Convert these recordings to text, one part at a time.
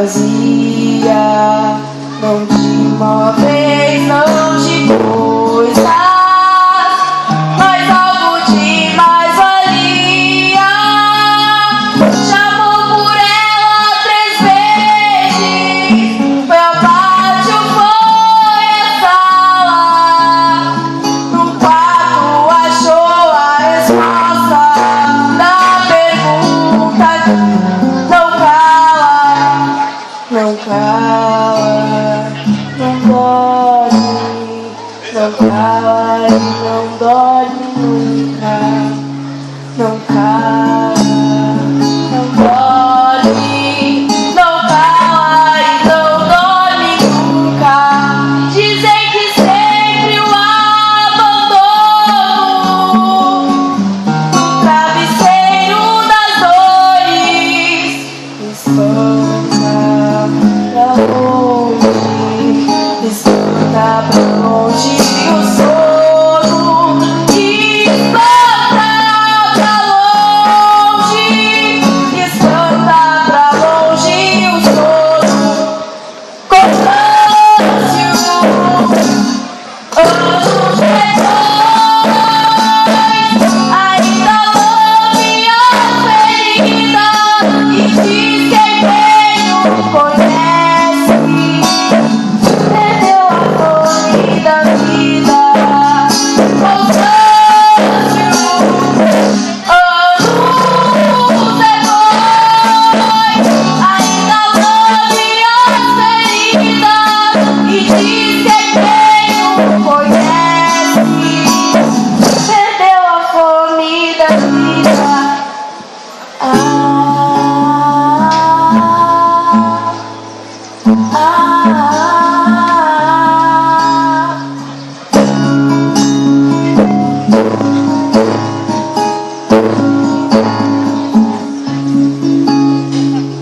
vazia, não de móveis, não de coisas, mas algo de mais valia. Chamou por ela 3 vezes, foi ao pátio, foi à sala, no quarto achou a resposta da pergunta. Não cala, não dorme, não cala e não dorme nunca. Não cala, não dorme, não cala e não dorme nunca. Dizem que sempre o abandono no travesseiro das dores espanta pra longe o sono, espanta pra longe, espanta pra longe o sono. Constâncio, anos depois, ainda lambe as feridas e diz que quem o conhece perdeu a fome da vida. Constâncio, anos depois, ainda lambe as feridas e diz que quem o conhece perdeu a fome da vida.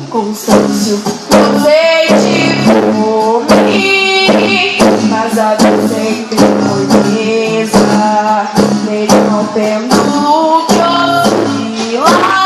Constâncio, não sei de fome, mas a dor sempre foi presa, nele não tendo que oscilar.